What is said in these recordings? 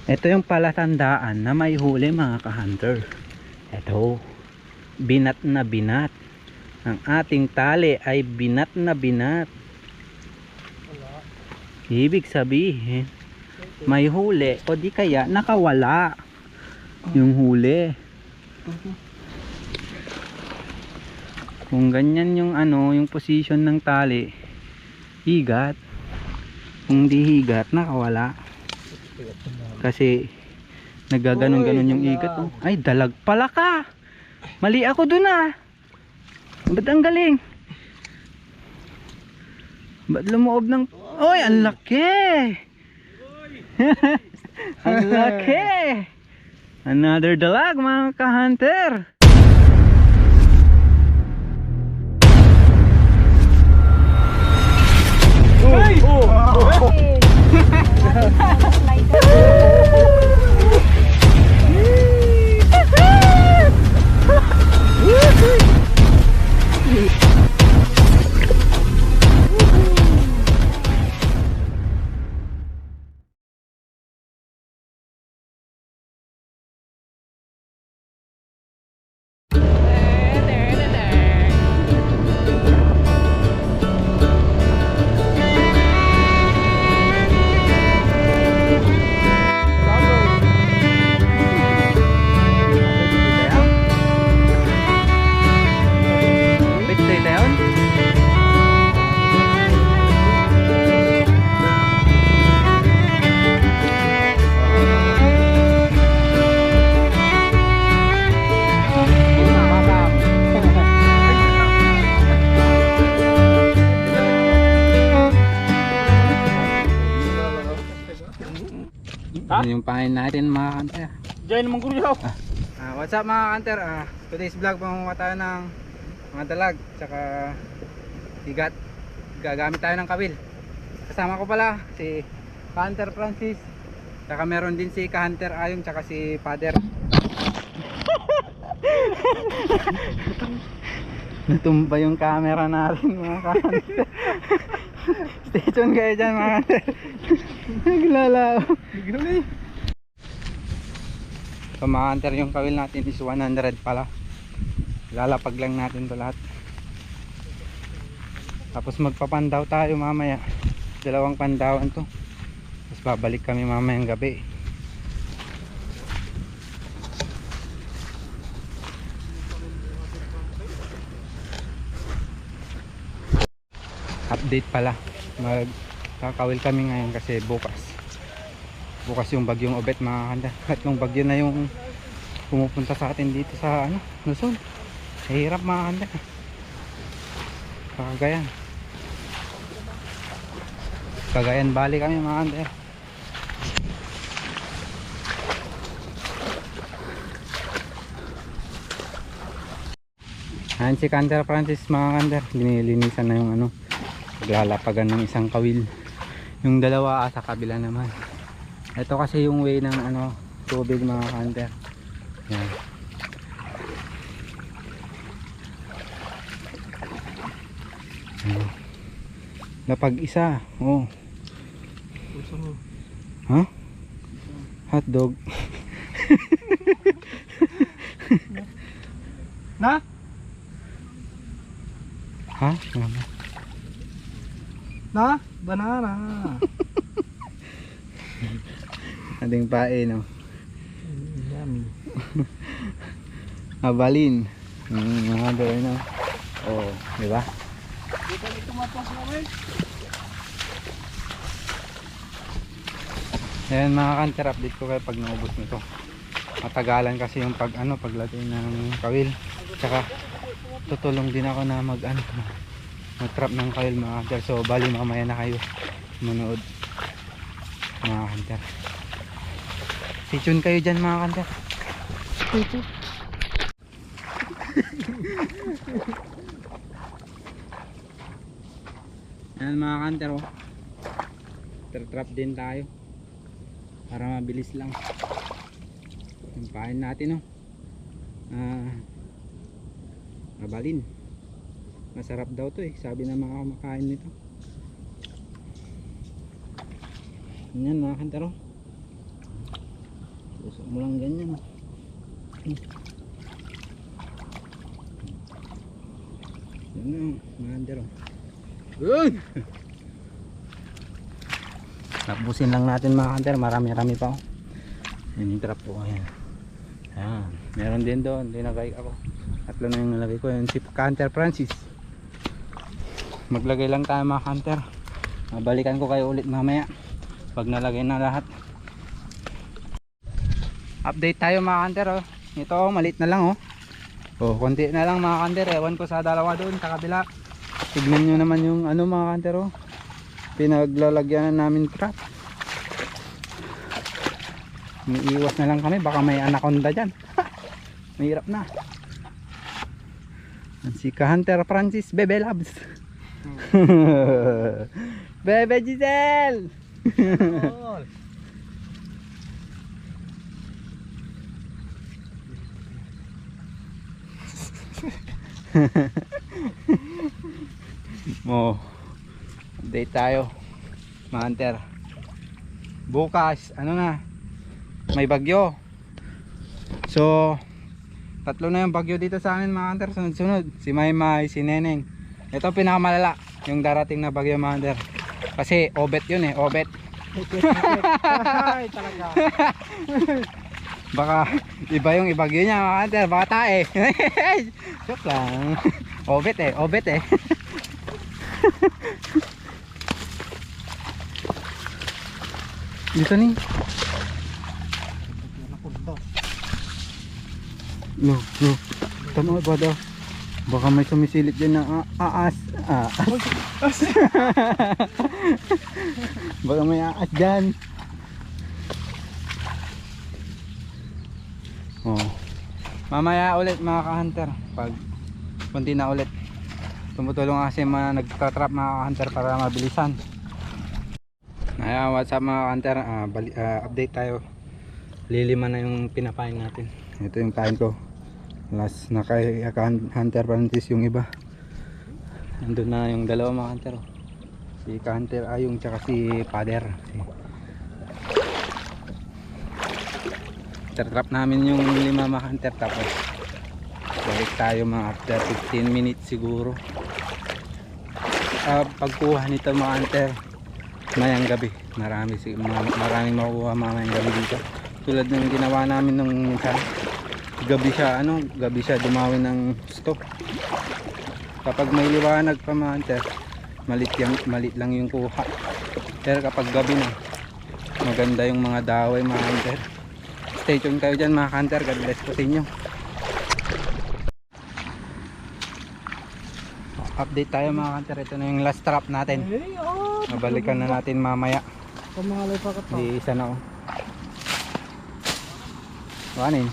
Ito yung palatandaan na may huli mga ka-hunter. Ito, binat na binat. Ang ating tali ay binat na binat. Ibig sabihin, may huli o di kaya nakawala yung huli. Kung ganyan yung yung position ng tali, higat. Kung di higat, nakawala. Kasi nagaganon-ganon yung igat. Oh. Ay, dalag pala ka. Mali ako dun ah. Ba't ang galing? Ba't lumoob ng... Oy, ang laki! Ang laki! Another dalag mga ka-hunter! Hey! Yung pain natin mga kanter. Diyan naman guro yaw. What's up mga kanter? Today's vlog, mangunguha tayo ng mga dalag tsaka higat. Gagamit tayo ng kawil. Kasama ko pala si Hunter Francis, tsaka meron din si Hunter Ayong tsaka si Father. Natumba yung camera natin mga ka-hunter. Stay tuned kayo dyan mga hunter. Naglalao. So mga hunter, yung kawil natin is 100 pala. Lalapag lang natin to lahat. Tapos magpapandaw tayo mamaya. 2 pandawan to. Tapos babalik kami mamayang gabi. Update pala, magkakawil kami ngayon kasi bukas yung bagyong Obet mga kanda. Tatlong bagyo na yung pumupunta sa atin dito sa Luzon. Hirap mga kanda. Cagayan Valley kami mga kanda. Ayan si Hunter Francis mga kanda, linilinisan na yung paglalapagan ng isang kawil. Yung dalawa sa kabila naman. Ito kasi yung way ng tubig mga hunter. Yan. Lapag isa. Oh. Ha? Hotdog. Na? Ha? Na? Banana. Ading pae no. Yummy. Abalin. Mga doon no. Oh, di ba? Dito ito mapas namin. Ayan mga kanter, update ko kayo pag naubos nito. Matagalan kasi yung paglagay ng kawil. Tsaka tutulong din ako na mag-trap ng kawil mga hunter. So bali mamaya na kayo manood mga hunter. Stay tuned kayo dyan mga hunter. Yan mga hunter oh. Trap din tayo para mabilis lang. Yung pain natin oh. Mabalin. Masarap daw to eh, sabi ng mga kumakain nito. Yan mga kantaro. mo lang ganyan. Yan na, mga under. Good! Tapusin lang natin mga hunter, marami-rami pa. Yan yung trap po. Ayan. Ayan. Meron din doon, dinagay ako. Tatlo na yung nalagay ko. Yan si Hunter Francis. Maglagay lang tayo mga hunter. Balikan ko kayo ulit mamaya pag nalagay na lahat. Update tayo mga hunter. Oh. Ito oh, maliit na lang oh. Oh, konti na lang mga hunter. Ewan ko sa dalawa doon sa kabila. Tignan nyo naman yung ano mga hunter oh. Pinaglalagyan namin trap. Umiiwas na lang kami, baka may anaconda dyan. Mahirap na. Si Hunter Francis Bebe Labs. Bebe Giselle. Mo. Update tayo. Mga hunter. Bukas, ano na? May bagyo. So, tatlo na yung bagyo dito sa amin mga hunter. Sunod-sunod. Si Maymay, si Neneng. Ito pinakamalala. Yung darating na bagyo mga hunter. Kasi obet yun eh. Obet. Ay, talaga. Baka iba yung ibagyo niya mga hunter. Baka tae. Joke lang. Obet eh. Obet eh. Dito nih. No. Tama ba daw? Baka may sumisilip dyan na aas. Baka may aas dyan. Oh. Mamaya ulit mga ka-hunter. Pag kunti na ulit. Tumutulong kasi mga nagtatrap mga ka-hunter para mabilisan. Ayan, what's up mga hunter, update tayo. Lilima na yung pinapain natin. Ito yung pain ko. Last na kay Hunter Francis yung iba. Andun na yung dalawa mga hunter. Si Hunter Ayong tsaka si Father. Trap namin yung 5 mga hunter. Tapos balik tayo mga after 15 minutes siguro. Pagkuha nito mga hunter mayang gabi, maraming makukuha mamayang gabi dito. Tulad ng ginawa namin nung minsan, gabi siya dumawi ng stock. Kapag may liwanag pa mga hunter, malit lang yung kuha. Pero kapag gabi na, maganda yung mga daway mga hunter. Stay tuned kayo dyan mga hunter. God bless po sa inyo. Update tayo mga hunter. Ito na yung last trap natin. Mabalikan na natin mamaya. Pamangalay pa ka to. Di isa na oh. Wanin.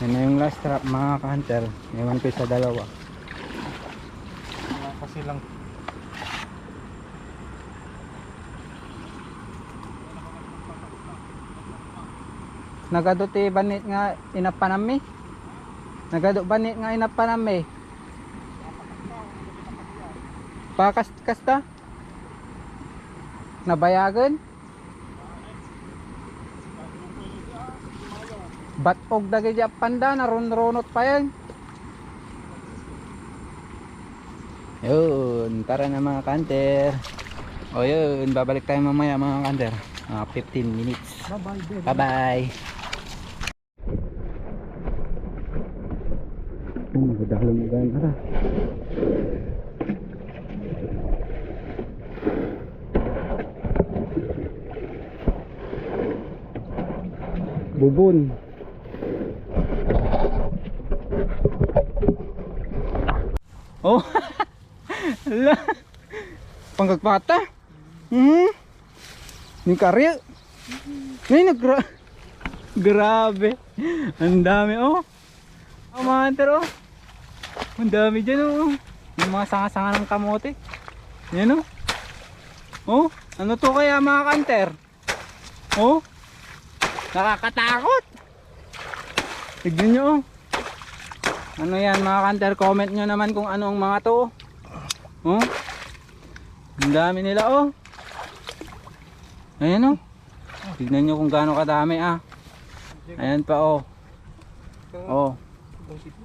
Yan na yung last trap mga ka-hunter. Ewan ko sa dalawa. Kasi lang. Nagado ti banit nga inapanami. Nagado banit nga inapanami. Kasta nabayagan batog dagay di panda naron-ronot pa yan. Yun, tara na mga kanter. O yun, babalik tayo mamaya mga kanter. 15 minutes. Bye bye. Magdahalo mo ganyan tara. Bubon. Oh. Hala. Panggagpata. Ni karya. Nay grabe. Ang dami oh. Oh, mga hunter oh. Ang dami dyan oh. Yung mga sanga-sanga ng kamote. Yan oh. Oh, ano to kaya mga hunter? Oh. Nakakatakot. Tignan nyo oh. Ano yan mga hunter, comment nyo naman kung ano ang mga to. Oh. Ang dami nila oh. Ayan oh. Tignan nyo kung gaano kadami ah. Ayan pa oh. Oh.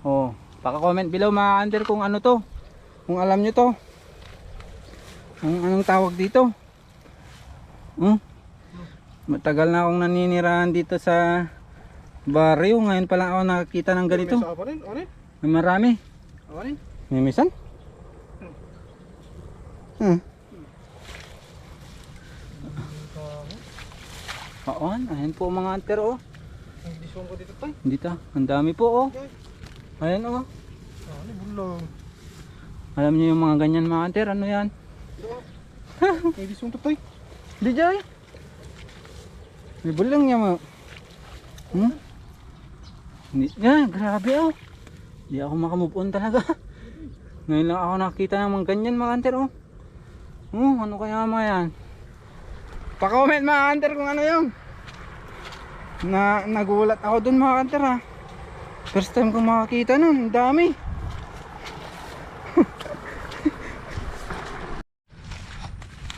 Oh. Paka-comment below mga hunter kung ano to. Kung alam nyo to. Kung anong tawag dito. Matagal na akong naninirahan dito sa baryo. Ngayon pa lang ako nakakita ng ganito. May marami. May misan? Ayan po mga hunter oh. Dito, ang dami po oh. Ayan oh. Alam niyo yung mga ganyan mga hunter, ano yan? Di jay. May bulang niya mo. Grabe oh. Di ako makamove on talaga. Ngayon lang ako nakita ng mga ganyan mga hunter oh. Ano kaya mga yan? Pa-comment mga hunter kung ano yung nagulat ako dun mga hunter ha. First time kong makakita nun, ang dami.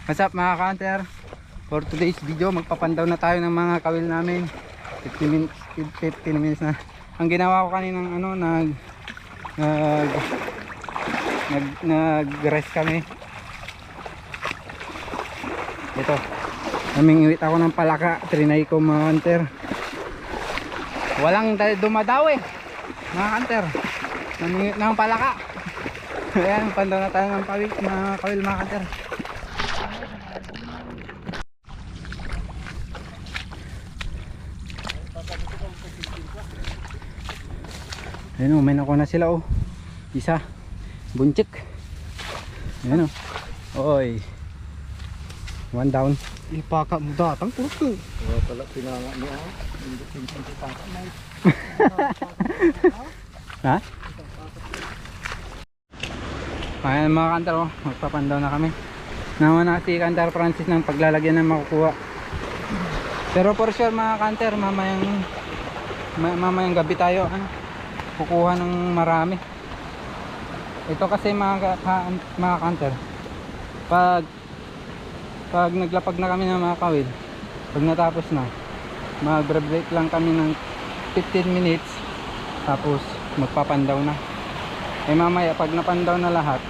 What's up mga hunter? For today's video, magpapandaw na tayo ng mga kawil namin. 15 minutes na. Ang ginawa ko kaninang ano, nag-rest kami. Ito, namingwit ako ng palaka. Trinay ko mga hunter. Walang dumadaw eh mga hunter. Namingwit ng palaka. Ayan, pandaw na tayo ng kawil mga hunter. Ayan o, may nakuha na sila o. Isa, bunchik. Ayan o. Oy, one down. Ipaka mo datang puto. Wala pala pinanga niya. Hindi pinaka na. Ha? Ayan mga kantar o, magpapandaw na kami. Naman na si Kantar Francis ng paglalagyan ng makukuha. Pero for sure mga kantar, mamayang gabi tayo kukuha ng marami. Ito kasi mga kantar, pag naglapag na kami ng mga kawil, pag natapos na, mag-break lang kami ng 15 minutes, tapos magpapandaw na. Mamaya pag napandaw na lahat,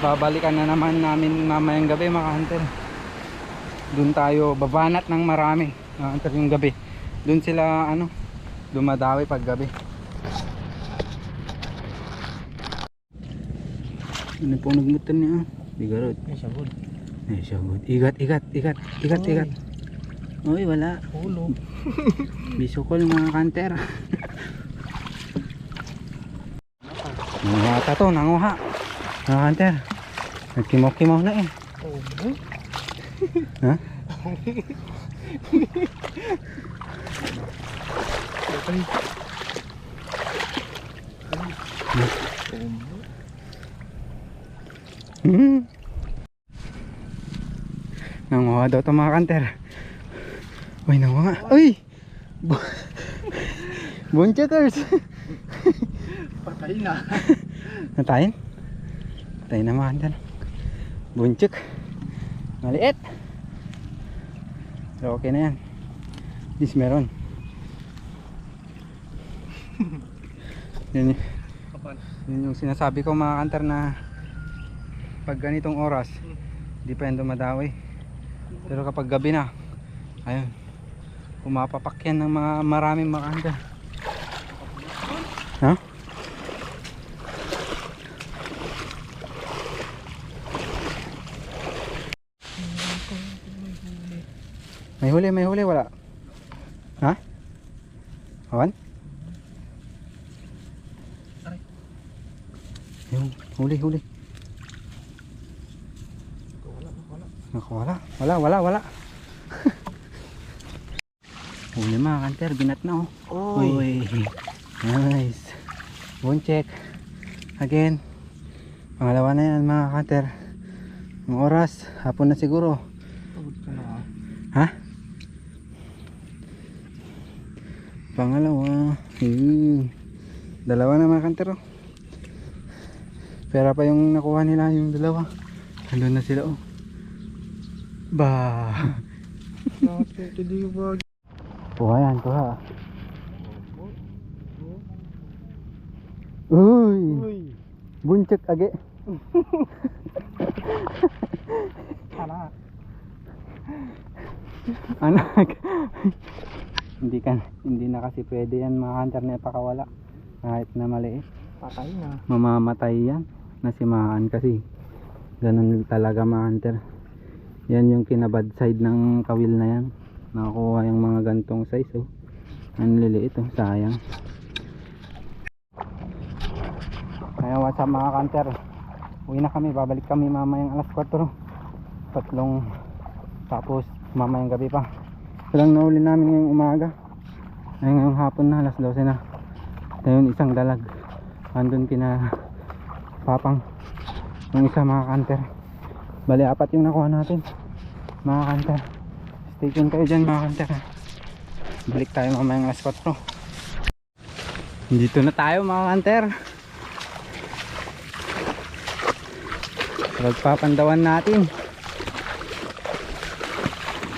babalikan na naman namin mamayang gabi mga hunter. Doon tayo babanat ng marami mga hunter yung gabi. Doon sila dumadawi pag gabi. Ano po nagmutan niya? Bigarod. Syagod. Igat. Uy, wala. Ulo. Bisukol mga kanter. Nanguha to, nanguha. Mga kanter. Nagkimaw-kimaw na eh. Ha? Nanguha daw ito mga kanter. Uy, nanguha. Uy! Bunchiters! Patay na. Natayin? Patay na mga kanter. Bunchik. Maliit. So okay na yan. This meron. Yun yung sinasabi ko mga kanter na pag ganitong oras hindi pa yan dumadawi. Pero kapag gabi na, ayun, pumapapak yan ng mga maraming mga kanter. Ha? May huli, wala. Ha? Awan? Yung huli. Wala. Huli mga kanter, binat na oh. Uy. Nice. One check. Again. Pangalawa na yan mga kanter. Ang oras, hapon na siguro. Ha? Pangalawa. Dalawa na mga kanter oh. Pera pa yung nakuha nila yung dalawa. Andun na sila oh. Kuha yan. Uy, Uy. buncek age. Anak. Anak. Hindi na kasi pwede yan mga hunter na ipakawala. Kahit na maliit. Patay na. Mamamatay yan. Nasimaan kasi. Ganun talaga mga hunter. Yan yung kinabad side ng kawil na yan. Nakakuha yung mga gantong size oh. Ang liliit oh, sayang. Kaya what's up mga hunter. Uwi na kami, babalik kami mamayang alas 4. Tatlong, tapos mamayang gabi pa. Silang nahuli namin ngayong umaga. Ay ngayong hapon na, alas 12 na. Ayun, isang dalag. Andun kina Papang. Yung isa mga hunter. Bali 4 yung nakuha natin mga hunter. Stay tuned kayo dyan mga hunter. Balik tayo mamayang alas 4. Dito na tayo mga hunter. Pagpapandawan natin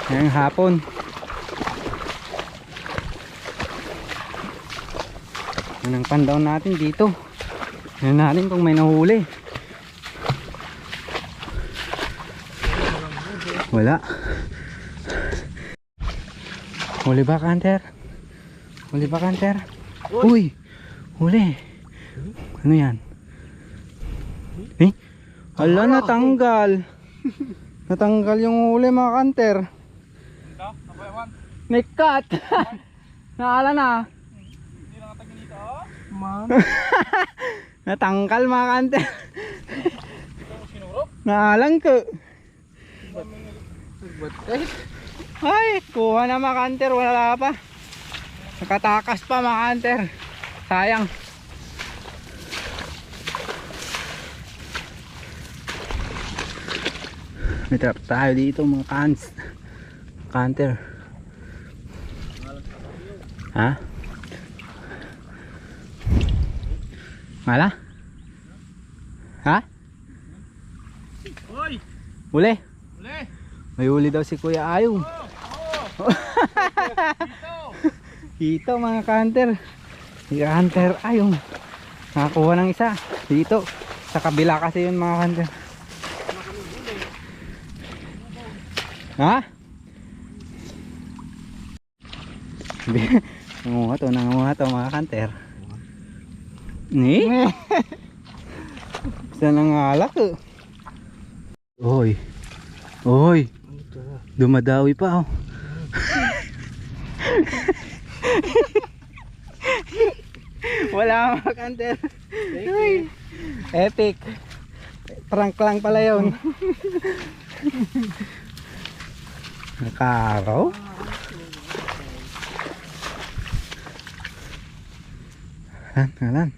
ngayong hapon. Anong pandaw natin dito? Tignan natin kung may nahuli. Wala. Huli ba hunter? Huli ba hunter? Uy! Huli! Ano yan? Eh? Hala, natanggal. Natanggal yung huli mga hunter. Nekat. Naala na. Man. Natanggal mga hunter. Naalang ko. Ay, kuha na mga hunter. Wala pa. Nakatakas pa mga hunter. Sayang. May trap tayo dito mga cans. Hunter. Ha? Mala? Ha? Hoy! Uli? Uli! May uli daw si Kuya Ayong. Dito mga hunter. Si hunter Ayong. Nakakuha ng isa. Dito. Sa kabila kasi yun mga hunter. Ha? Nangunguha to mga hunter. Ni? Saan ang alak ko? Oy. Oy. Dumadawi pa oh. Wala mga hunter. Epic. Prank lang pala yun. Nakaraw. Halan.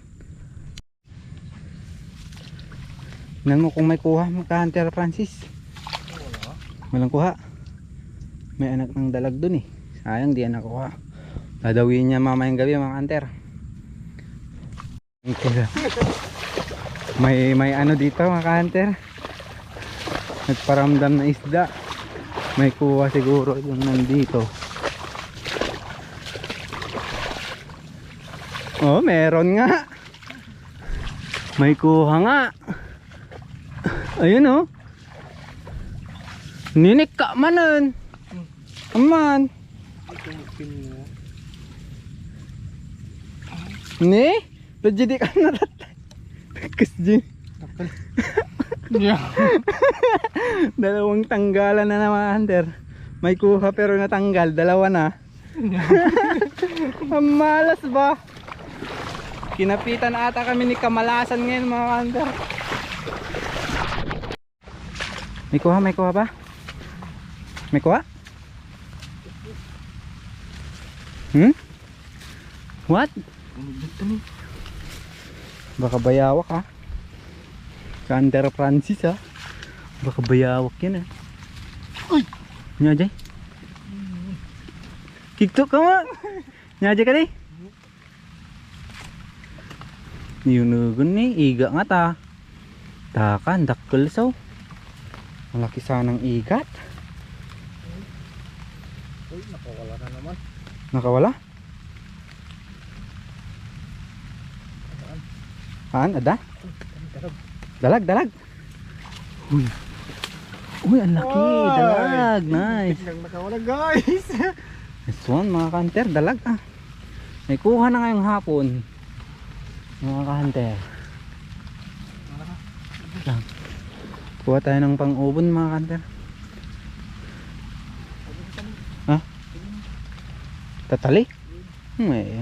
Tingnan mo kung may kuha magka-hunter Francis. Walang kuha. May anak ng dalag dun eh. Sayang di yan nakuha. Dadawin niya mamayang gabi mga hunter. May ano dito mga hunter. Nagparamdam na isda. May kuha siguro yung nandito. Oh, meron nga. May kuha nga. Ayun oh. Ninik ka manon. Aman. Ni? Jadi ka natatay. Kasdi. Dalawang tanggalan na naman hunter. May kuha pero natanggal. Dalawa na. Ang malas ba? Kinapitan ata kami ni Kamalasan ngayon mga hunter. May kuha ba? May kuha? What? Baka bayawak ha. Hunter Francis ha. Baka bayawak yan ha. Uy! Nyajay? Kiktok ka mo? Nyajay ka di? Yunugun ni, iga nga ta. Takan, dakkel saw. Malaki sanang igat. Uy, nakawala na naman. Nakawala? Ada? Dalag, dalag. Uy. Uy, ang laki. Oy! Dalag. Nice. Biglang nakawala guys. This one, mga ka-hunter. Dalag ah. May kuha na ngayong hapon. Mga ka-hunter. Lang. Kuha tayo ng pang-ubon, mga ka-hunter. Ha? Tatali? May.